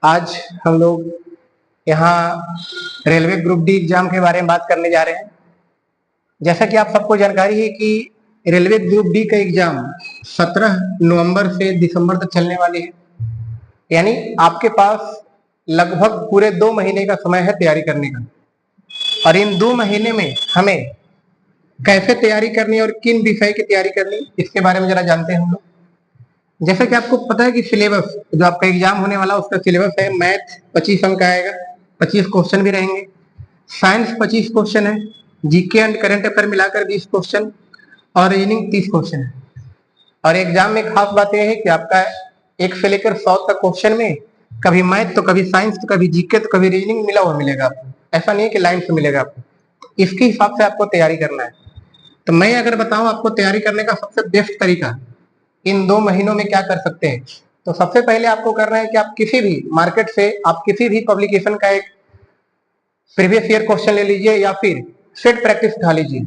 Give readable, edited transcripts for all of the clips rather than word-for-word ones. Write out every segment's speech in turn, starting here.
आज हम लोग यहाँ रेलवे ग्रुप डी एग्जाम के बारे में बात करने जा रहे हैं। जैसा कि आप सबको जानकारी है कि रेलवे ग्रुप डी का एग्जाम 17 नवंबर से दिसंबर तक चलने वाली है, यानी आपके पास लगभग पूरे 2 महीने का समय है तैयारी करने का। और इन 2 महीने में हमें कैसे तैयारी करनी और किन विषय की तैयारी करनी, इसके बारे में जरा जानते हैं हम लोग। जैसे कि आपको पता है कि सिलेबस जो आपका एग्जाम होने वाला उसका सिलेबस है, मैथ 25 अंक का आएगा, 25 क्वेश्चन भी रहेंगे, साइंस 25 क्वेश्चन है, जीके एंड करंट अफेयर मिलाकर 20 क्वेश्चन और रीजनिंग 30 क्वेश्चन है। और एग्जाम में खास बात यह है कि आपका 1 से लेकर 100 तक क्वेश्चन में कभी मैथ तो कभी साइंस तो कभी जीके तो कभी रीजनिंग मिला हुआ मिलेगा आपको। ऐसा नहीं है कि लाइन से मिलेगा आपको, इसके हिसाब से आपको तैयारी करना है। तो मैं अगर बताऊं आपको तैयारी करने का सबसे बेस्ट तरीका इन 2 महीनों में क्या कर सकते हैं, तो सबसे पहले आपको करना है कि आप किसी भी मार्केट से आप किसी भी पब्लिकेशन का एक प्रीवियस ईयर क्वेश्चन ले लीजिए या फिर सेट प्रैक्टिस उठा लीजिए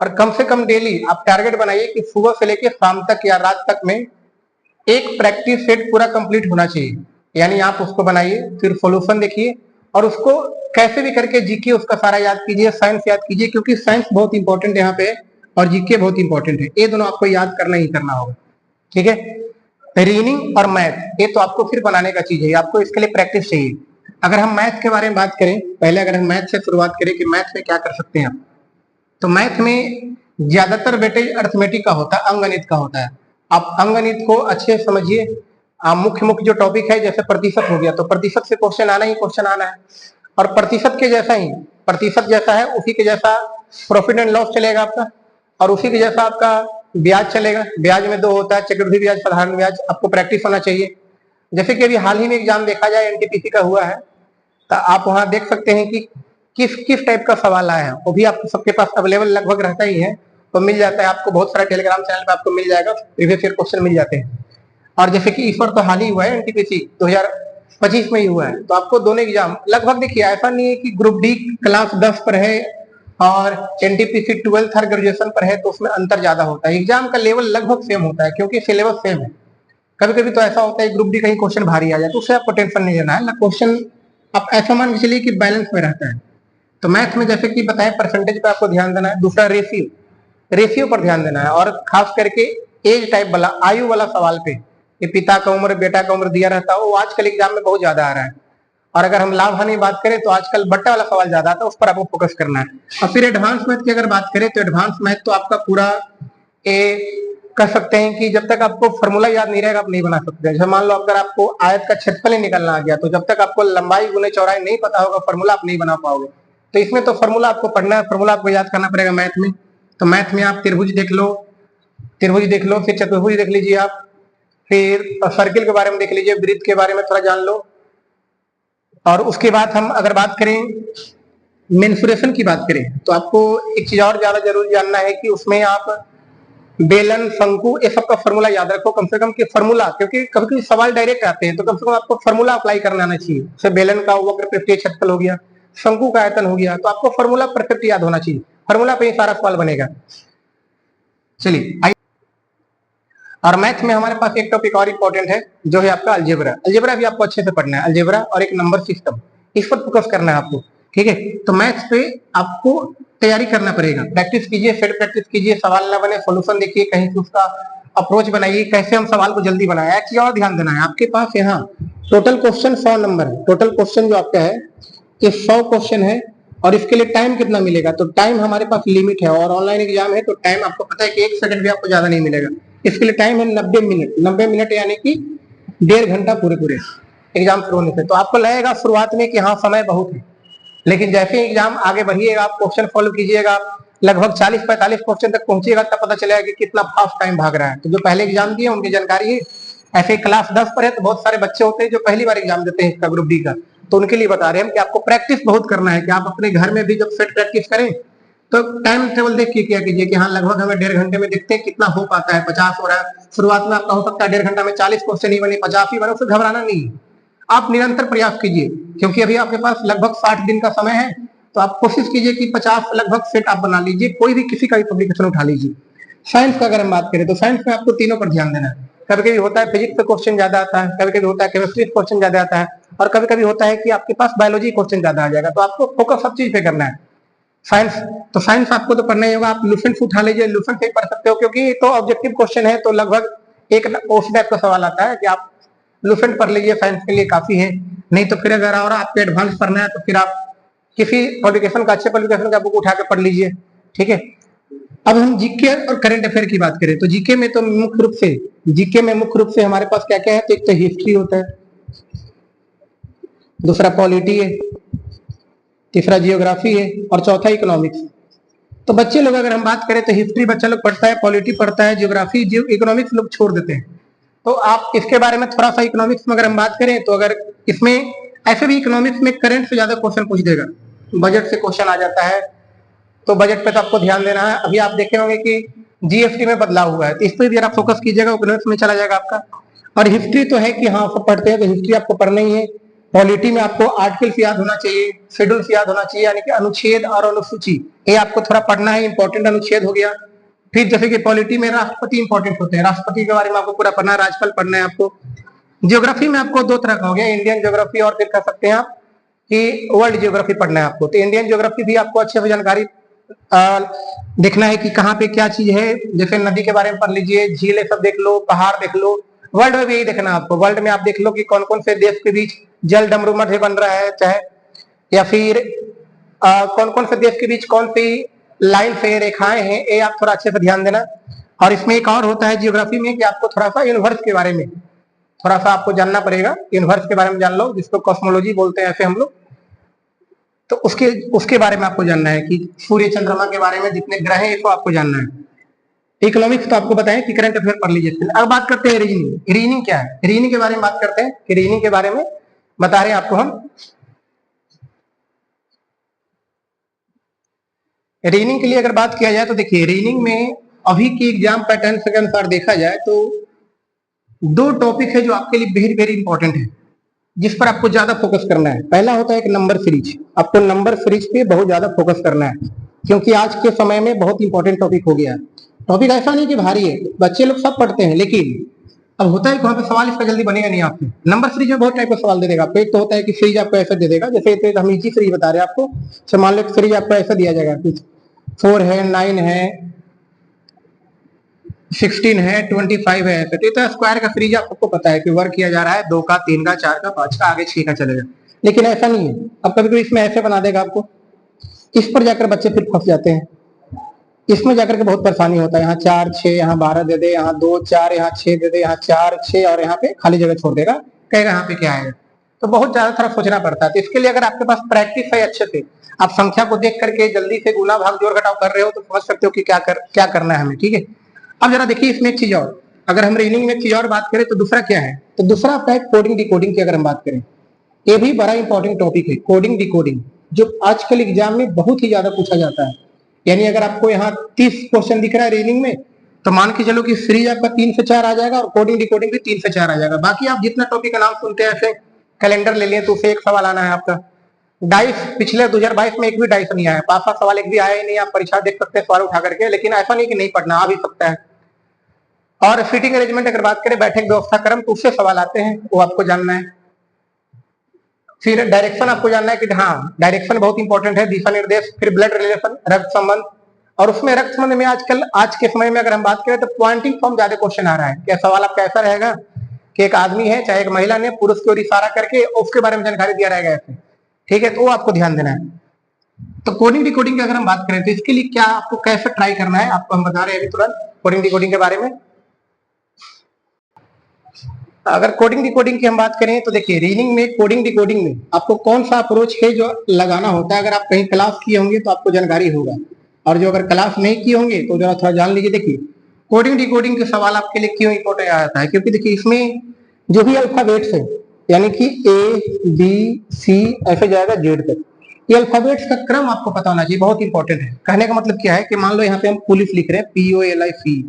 और कम से कम डेली आप टारगेट बनाइए कि सुबह से लेकर शाम तक या रात तक में एक प्रैक्टिस सेट पूरा कंप्लीट होना चाहिए। यानी आप उसको बनाइए, फिर सॉल्यूशन देखिए और उसको कैसे भी करके जीके उसका सारा याद कीजिए, साइंस याद कीजिए, क्योंकि साइंस बहुत इंपॉर्टेंट है यहाँ पे और जीके बहुत इंपॉर्टेंट है। ये दोनों आपको याद करना ही करना होगा, ठीक है। रीजनिंग और मैथ ये तो आपको फिर बनाने का चीज है, आपको इसके लिए प्रैक्टिस चाहिए। अगर हम मैथ के बारे में बात करें, पहले अगर हम मैथ से शुरुआत करें कि मैथ में क्या कर सकते हैं आप, तो मैथ में ज्यादातर वेटेज अर्थमेटिक का होता है, अंकगणित का होता है। आप अंकगणित को अच्छे समझिए। मुख्य मुख्य जो टॉपिक है जैसे प्रतिशत हो गया, तो प्रतिशत से क्वेश्चन आना ही क्वेश्चन आना है और प्रतिशत के जैसा ही, प्रतिशत जैसा है उसी के जैसा प्रॉफिट एंड लॉस चलेगा आपका और उसी के जैसा आपका ब्याज चलेगा। ब्याज में 2 होता है, चक्रवृद्धि ब्याज, साधारण ब्याज। आपको प्रैक्टिस होना चाहिए। जैसे कि अभी हाल ही में एग्जाम देखा जाए एनटीपीसी का हुआ है, तो आप वहां देख सकते हैं कि किस किस टाइप का सवाल आया है, वो भी आपको सबके पास अवेलेबल लगभग रहता ही है, तो मिल जाता है आपको। बहुत सारा टेलीग्राम चैनल पे आपको मिल जाएगा, प्रीवियस ईयर क्वेश्चन मिल जाते हैं। और जैसे कि इस बार तो हाल ही हुआ है एनटीपीसी 2025 में ही हुआ है, तो आपको दोनों एग्जाम लगभग देखिए, ऐसा नहीं है कि ग्रुप डी क्लास 10 पर है और एनटीपीसी 12th और ग्रेजुएशन पर है तो उसमें अंतर ज्यादा होता है। एग्जाम का लेवल लगभग सेम होता है क्योंकि सिलेबस सेम है। कभी कभी तो ऐसा होता है ग्रुप डी कहीं क्वेश्चन भारी आ जाए तो उससे आपको टेंशन नहीं लेना है ना, क्वेश्चन आप ऐसा मान के चलिए कि बैलेंस में रहता है। तो मैथ में जैसे कि बताएं परसेंटेज पे आपको ध्यान देना है, दूसरा रेशियो पर ध्यान देना है और खास करके एज टाइप वाला, आयु वाला सवाल पे, कि पिता का उम्र बेटा का उम्र दिया रहता है, वो आजकल एग्जाम में बहुत ज्यादा आ रहा है। और अगर हम लाभ हानि बात करें तो आजकल बट्टा वाला सवाल ज्यादा आता है, उस पर आपको फोकस करना है। और फिर एडवांस मैथ की अगर बात करें तो एडवांस मैथ तो आपका पूरा कह सकते हैं कि जब तक आपको फॉर्मूला याद नहीं रहेगा आप नहीं बना सकते। जैसे मान लो अगर आपको आयत का क्षेत्रफल ही निकलना आ गया तो जब तक आपको लंबाई गुने चौड़ाई नहीं पता होगा फॉर्मूला आप नहीं बना पाओगे। तो इसमें तो फॉर्मूला आपको पढ़ना है, फॉर्मूला आपको याद करना पड़ेगा मैथ में। तो मैथ में आप त्रिभुज देख लो, फिर चतुर्भुज देख लीजिए आप, फिर सर्किल के बारे में देख लीजिए, वृत्त के बारे में थोड़ा जान लो। और उसके बाद हम अगर बात करें मेंसुरेशन की बात करें तो आपको एक चीज और ज्यादा जरूर जानना है कि उसमें आप बेलन, शंकु, ये सब का फॉर्मूला याद रखो कम से कम कि फॉर्मूला, क्योंकि कभी कभी सवाल डायरेक्ट आते हैं तो कम से कम आपको फॉर्मूला अप्लाई करना आना चाहिए। जैसे बेलन का वक्र पृष्ठीय क्षेत्रफल हो गया, शंकु का आयतन हो गया, तो आपको फॉर्मूला परफेक्ट याद होना चाहिए, फॉर्मूला पे ही सारा सवाल बनेगा। चलिए, और मैथ में हमारे पास एक टॉपिक और इंपॉर्टेंट है जो है आपका अलजेब्रा। अलजेब्रा भी आपको अच्छे से पढ़ना है, अलजेब्रा और एक नंबर सिस्टम, इस पर फोकस करना है आपको, ठीक है। तो मैथ्स पे आपको तैयारी करना पड़ेगा, प्रैक्टिस कीजिए, सेट प्रैक्टिस कीजिए, सवाल ना बने सॉल्यूशन देखिए, कहीं से उसका अप्रोच बनाइए, कैसे हम सवाल को जल्दी बनाए। एक चीज और ध्यान देना है, आपके पास यहाँ टोटल क्वेश्चन 100 नंबर है, टोटल क्वेश्चन जो आपका है ये 100 क्वेश्चन है और इसके लिए टाइम कितना मिलेगा, तो टाइम हमारे पास लिमिट है और ऑनलाइन एग्जाम है तो टाइम आपको पता है कि 1 सेकंड भी आपको ज्यादा नहीं मिलेगा। इसके लिए टाइम है 90 मिनट, 90 मिनट यानी कि 1.5 घंटा पूरे एग्जाम शुरू होने से। तो आपको लगेगा शुरुआत में कि हाँ समय बहुत है, लेकिन जैसे ही एग्जाम आगे बढ़िएगा, आप क्वेश्चन फॉलो कीजिएगा, लगभग 40-45 क्वेश्चन तक पहुंचिएगा, तब पता चलेगा कि कितना फास्ट टाइम भाग रहा है। तो जो पहले एग्जाम दिए उनकी जानकारी है, ऐसे क्लास 10 पर है तो बहुत सारे बच्चे होते हैं जो पहली बार एग्जाम देते हैं इसका ग्रुप डी का, तो उनके लिए बता रहे हैं कि आपको प्रैक्टिस बहुत करना है, कि आप अपने घर में भी जब सेट प्रैक्टिस करें तो टाइम टेबल देख के क्या कीजिए कि हाँ लगभग हमें 1.5 घंटे में देखते हैं कितना हो पाता है, 50 हो रहा है। शुरुआत में आपका हो सकता है 1.5 घंटा में 40 क्वेश्चन ही बने, 50 ही बने, उससे घबराना नहीं है, आप निरंतर प्रयास कीजिए, क्योंकि अभी आपके पास लगभग 60 दिन का समय है। तो आप कोशिश कीजिए कि 50 लगभग सेट आप बना लीजिए, कोई भी किसी का भी पब्लिकेशन उठा लीजिए। साइंस का अगर हम बात करें तो साइंस में आपको तीनों पर ध्यान देना है। कभी कभी होता है फिजिक्स से क्वेश्चन ज्यादा आता है, कभी कभी होता है केमिस्ट्री से क्वेश्चन ज्यादा आता है, और कभी कभी होता है कि आपके पास बायोलॉजी क्वेश्चन ज्यादा आ जाएगा, तो आपको फोकस सब चीज पे करना है। साइंस, तो साइंस आपको तो पढ़ना ही होगा। आप लुसेंट उठा लीजिए, लुसेंट से पढ़ सकते हो, क्योंकि तो ऑब्जेक्टिव क्वेश्चन है, तो लगभग एक उस टाइप का सवाल आता है कि आप लुसेंट पढ़ लीजिए, साइंस के लिए काफी है। नहीं तो फिर अगर और आपको एडवांस पढ़ना है तो फिर आप किसी पब्लिकेशन का, अच्छे पब्लिकेशन का बुक उठा के पढ़ लीजिए, ठीक है। अब हम जीके और करंट अफेयर की बात करें तो जीके में तो मुख्य रूप से हमारे पास क्या क्या है, तो एक तो हिस्ट्री होता है, दूसरा पॉलिटी है, तीसरा जियोग्राफी है और चौथा इकोनॉमिक्स। तो बच्चे लोग अगर हम बात करें तो हिस्ट्री बच्चा लोग पढ़ता है, पॉलिटी पढ़ता है, जियोग्राफी, इकोनॉमिक्स लोग छोड़ देते हैं। तो आप इसके बारे में थोड़ा सा, इकोनॉमिक्स में अगर हम बात करें तो अगर इसमें ऐसे भी इकोनॉमिक्स में करंट से ज्यादा क्वेश्चन पूछ देगा, बजट से क्वेश्चन आ जाता है, तो बजट पे तो आपको ध्यान देना है। अभी आप देखे होंगे कि जीएसटी में बदलाव हुआ है, तो इस पर भी आप फोकस कीजिएगा, इकोनॉमिक्स में चला जाएगा आपका। और हिस्ट्री तो है कि हाँ सब पढ़ते हैं, तो हिस्ट्री आपको पढ़ना ही है। पॉलिटी में आपको आर्टिकल्स याद होना चाहिए, शेड्यूल्स याद होना चाहिए, यानी कि अनुच्छेद और अनुसूची, ये आपको थोड़ा पढ़ना है, इंपॉर्टेंट अनुच्छेद हो गया। फिर जैसे कि पॉलिटी में राष्ट्रपति इंपॉर्टेंट होते हैं, राष्ट्रपति के बारे में आपको पूरा पढ़ना है, राजपाल पढ़ना है आपको। जियोग्राफी में आपको दो तरह का हो गया, इंडियन ज्योग्राफी और फिर कह सकते हैं आप कि वर्ल्ड ज्योग्राफी पढ़ना है आपको। तो इंडियन ज्योग्राफी भी आपको अच्छे से जानकारी देखना है कि कहाँ पे क्या चीज है, जैसे नदी के बारे में पढ़ लीजिए, झील सब देख लो, पहाड़ देख लो। वर्ल्ड में भी यही देखना है आपको, वर्ल्ड में आप देख लो कि कौन कौन से देश के बीच जल डमरू मध्य बन रहा है, चाहे या फिर कौन कौन से देश के बीच कौन सी लाइन से रेखाएं हैं, ये आप थोड़ा अच्छे से ध्यान देना। और इसमें एक और होता है जियोग्राफी में कि आपको थोड़ा सा यूनिवर्स के बारे में थोड़ा सा आपको जानना पड़ेगा, यूनिवर्स के बारे में जान लो, जिसको कॉस्मोलॉजी बोलते हैं ऐसे हम लोग। तो उसके बारे में आपको जानना है कि सूर्य चंद्रमा के बारे में जितने ग्रह हैं इसको आपको जानना है। इकोनॉमिक्स तो आपको बताएं कि करंट अफेयर पढ़ लीजिए। अब बात करते हैं रीजनिंग। रीजनिंग क्या है, रीजनिंग के बारे में बात करते हैं कि रीजनिंग के बारे में बता रहे हैं आपको हम। रीजनिंग के लिए अगर बात किया जाए तो देखिए, रीजनिंग में अभी की एग्जाम पैटर्न के अनुसार देखा जाए तो दो टॉपिक है जो आपके लिए वेरी वेरी इंपॉर्टेंट है, जिस पर आपको ज्यादा फोकस करना है। पहला होता है एक नंबर सीरीज, आपको नंबर सीरीज पे बहुत ज्यादा फोकस करना है, क्योंकि आज के समय में बहुत इंपॉर्टेंट टॉपिक हो गया है। टॉपिक ऐसा नहीं कि भारी है, बच्चे लोग सब पढ़ते हैं, लेकिन अब होता है कि वहां पे सवाल इसका जल्दी बनेगा नहीं आपसे। नंबर सीरीज में बहुत टाइप का सवाल दे देगा आपको। एक तो होता है कि सीरीज आपको ऐसा दे देगा, जैसे हम इजी सीरीज बता रहे हैं आपको, तो मान लो सीरीज आपको ऐसा दिया जाएगा कुछ 4 है, 9 है, 16 है, 25 है, तो स्क्वायर का सीरीज आप सबको पता है कि वर्क किया जा रहा है 2 का, 3 का, 4 का, 5 का, आगे 6 का चलेगा। लेकिन ऐसा नहीं है, अब कभी कभी इसमें ऐसे बना देगा आपको, इस पर जाकर बच्चे फिर फंस जाते हैं, इसमें जाकर के बहुत परेशानी होता है। यहाँ 4 6, यहाँ 12 दे दे, यहाँ 2 4, यहाँ 6 दे दे, यहाँ 4 6 और यहाँ पे खाली जगह छोड़ देगा, कहेगा यहाँ पे क्या आएगा। तो बहुत ज्यादा थोड़ा सोचना पड़ता है। तो इसके लिए अगर आपके पास प्रैक्टिस है अच्छे से, आप संख्या को देख करके जल्दी से गुना भाग जोड़ घटाव कर रहे हो, तो समझ सकते हो कि क्या करना है हमें, ठीक है। अब जरा देखिए इसमें एक चीज और, अगर हम रीजनिंग में एक चीज और बात करें तो दूसरा क्या है, तो दूसरा आपका है कोडिंग डिकोडिंग की अगर हम बात करें, ये भी बड़ा इंपॉर्टेंट टॉपिक है, कोडिंग डिकोडिंग, जो आजकल एग्जाम में बहुत ही ज्यादा पूछा जाता है। यानी अगर आपको यहाँ 30 क्वेश्चन दिख रहा है रीजनिंग में, तो मान के चलो कि सीरीज आपका 3 से 4 आ जाएगा और कोडिंग डिकोडिंग भी 3 से 4 आ जाएगा। बाकी आप जितना टॉपिक का नाम सुनते हैं, ऐसे कैलेंडर ले लिए तो उसे एक सवाल आना है आपका। डाइस पिछले 2022 में एक भी डाइस नहीं आया, पास सवाल एक भी आया ही नहीं। आप परीक्षा देख सकते हैं सवाल उठा करके, लेकिन ऐसा नहीं कि नहीं पढ़ना, आ भी सकता है। और सीटिंग अरेंजमेंट अगर बात करें, बैठक व्यवस्था क्रम, तो उससे सवाल आते हैं, वो आपको जानना है। फिर डायरेक्शन आपको जानना है कि हाँ डायरेक्शन बहुत इंपॉर्टेंट है, दिशा निर्देश। फिर ब्लड रिलेशन, रक्त संबंध, और उसमें रक्त संबंध में आजकल आज के समय में अगर हम बात करें तो पॉइंटिंग फॉर्म ज्यादा क्वेश्चन आ रहा है। क्या सवाल आपका ऐसा रहेगा कि एक आदमी है चाहे एक महिला ने पुरुष की ओर इशारा करके उसके बारे में जानकारी दिया रहेगा ऐसे, ठीक है, तो वो आपको ध्यान देना है। तो कोडिंग डिकोडिंग की अगर हम बात करें तो इसके लिए क्या आपको कैसे ट्राई करना है, आपको हम बता रहे हैं अभी तुरंत कोडिंग डिकोडिंग के बारे में। अगर कोडिंग डिकोडिंग की हम बात करें तो देखिए, रीजनिंग में कोडिंग डिकोडिंग में आपको कौन सा अप्रोच है जो लगाना होता है। अगर आप कहीं क्लास किए होंगे तो आपको जानकारी होगा, और जो अगर क्लास नहीं किए होंगे तो जरा थोड़ा जान लीजिए। देखिए कोडिंग डिकोडिंग के सवाल आपके लिए क्यों इंपॉर्टेंट आता है, क्योंकि देखिए इसमें जो भी अल्फाबेट्स है, यानी कि A B C ऐसे जाएगा जेड तक, ये अल्फाबेट्स का क्रम आपको पता होना चाहिए, बहुत इंपॉर्टेंट है। कहने का मतलब क्या है कि मान लो यहाँ पे हम पुलिस लिख रहे हैं, POLIC,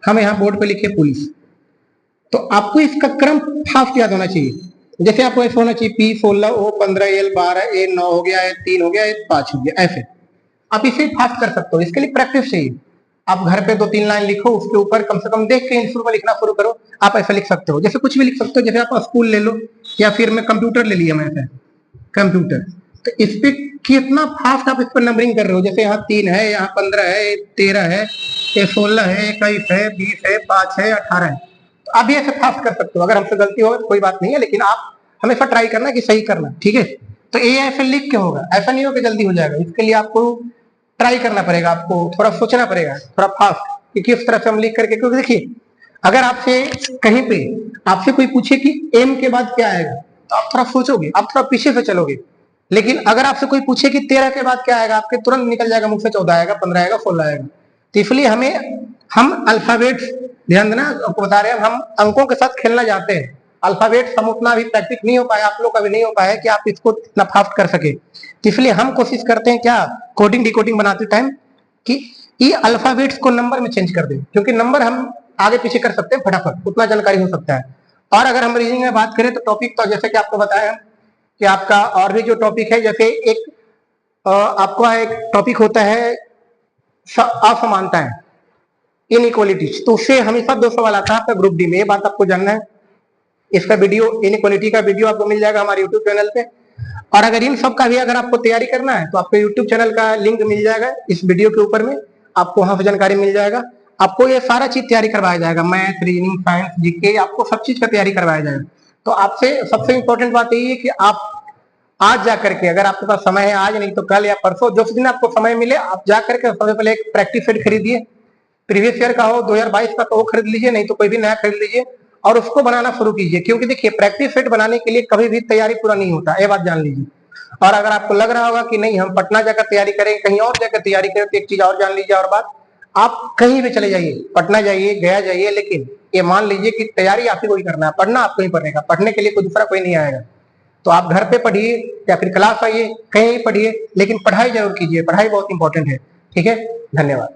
हम यहाँ बोर्ड पे लिखे पुलिस, तो आपको इसका क्रम फास्ट याद होना चाहिए। जैसे आपको ऐसे होना चाहिए P16 O15 L12 A9 हो गया, A3 हो गया, A5 हो गया, ऐसे आप इसे फास्ट कर सकते हो। इसके लिए प्रैक्टिस चाहिए। आप घर पे 2-3 लाइन लिखो, उसके ऊपर कम से कम देख के शुरू में लिखना शुरू करो, आप ऐसा लिख सकते हो। जैसे कुछ भी लिख सकते हो, जैसे आप स्कूल ले लो, या फिर मैं कंप्यूटर ले लिया मैंने, कंप्यूटर, तो इस पे कितना फास्ट आप इस पर नंबरिंग कर रहे हो। जैसे यहाँ 3 है, यहाँ 15 है, 13 है, ये 16 है, 21 है, 20 है, 5 है, 18 है, तो आप भी ऐसे फास्ट कर सकते हो। अगर हमसे गलती हो कोई बात नहीं है, लेकिन आप हमेशा ट्राई करना कि सही करना, ठीक है। तो ये ऐसे लिख के होगा, ऐसा नहीं हो कि जल्दी हो जाएगा। इसके लिए आपको ट्राई करना पड़ेगा, आपको थोड़ा सोचना पड़ेगा, थोड़ा फास्ट, कि किस तरह से हम लिख करके। क्योंकि देखिए, अगर आपसे कहीं पे आपसे कोई पूछे कि एम के बाद क्या आएगा, तो आप थोड़ा सोचोगे, आप थोड़ा पीछे से चलोगे। लेकिन अगर आपसे कोई पूछे कि 13 के बाद क्या आएगा, आपके तुरंत निकल जाएगा मुंह से 14 आएगा, 15 आएगा, 16 आएगा। तो इसलिए हम अल्फाबेट्स, ध्यान देना, आपको बता रहे हैं, हम अंकों के साथ खेलना चाहते हैं। अल्फाबेट्स हम उतना अभी प्रैक्टिस नहीं हो पाया, आप लोग का भी नहीं हो पाया कि आप इसको इतना फास्ट कर सके। इसलिए हम कोशिश करते हैं क्या, कोडिंग डिकोडिंग बनाते टाइम, कि ये अल्फाबेट्स को नंबर में चेंज कर दें, क्योंकि नंबर हम आगे पीछे कर सकते हैं फटाफट, उतना जानकारी हो सकता है। और अगर हम रीजनिंग में बात करें तो टॉपिक, तो जैसे कि आपको बताया कि आपका और भी जो टॉपिक है, जैसे एक आपका एक टॉपिक होता है असमानताएं, इनइक्वालिटीज, तो उससे हमेशा 2 सवाल आता है आपका ग्रुप डी में, ये बात आपको जानना है। इसका वीडियो, इनइक्वालिटी का वीडियो आपको मिल जाएगा हमारे यूट्यूब चैनल पे। और अगर इन सब का भी अगर आपको तैयारी करना है तो आपको यूट्यूब चैनल का लिंक मिल जाएगा इस वीडियो के ऊपर में, आपको वहां से जानकारी मिल जाएगा। आपको ये सारा चीज तैयारी करवाया जाएगा, मैथ, रीजनिंग, साइंस, जीके, आपको सब चीज का तैयारी करवाया जाएगा। तो आपसे सबसे इंपॉर्टेंट बात यही है कि आप आज जा करके, अगर आपके पास समय है, आज नहीं तो कल या परसों, जो दिन आपको समय मिले, आप जा करके सबसे पहले एक प्रैक्टिस सेट खरीदिए। प्रीवियस ईयर का हो, 2022 का, तो वो खरीद लीजिए, नहीं तो कोई भी नया खरीद लीजिए और उसको बनाना शुरू कीजिए। क्योंकि देखिए, प्रैक्टिस सेट बनाने के लिए कभी भी तैयारी पूरा नहीं होता, ये बात जान लीजिए। और अगर आपको लग रहा होगा कि नहीं हम पटना जाकर तैयारी करें, कहीं और जाकर तैयारी करें, तो एक चीज और जान लीजिए। और बात, आप कहीं भी चले जाइए, पटना जाइए, गया जाइए, लेकिन ये मान लीजिए कि तैयारी आप ही को ही करना है, पढ़ना आपको ही पड़ेगा, पढ़ने के लिए कोई दूसरा कोई नहीं आएगा। तो आप घर पे पढ़िए या फिर क्लास आइए, कहीं पढ़िए, लेकिन पढ़ाई जरूर कीजिए, पढ़ाई बहुत इंपॉर्टेंट है, ठीक है। धन्यवाद।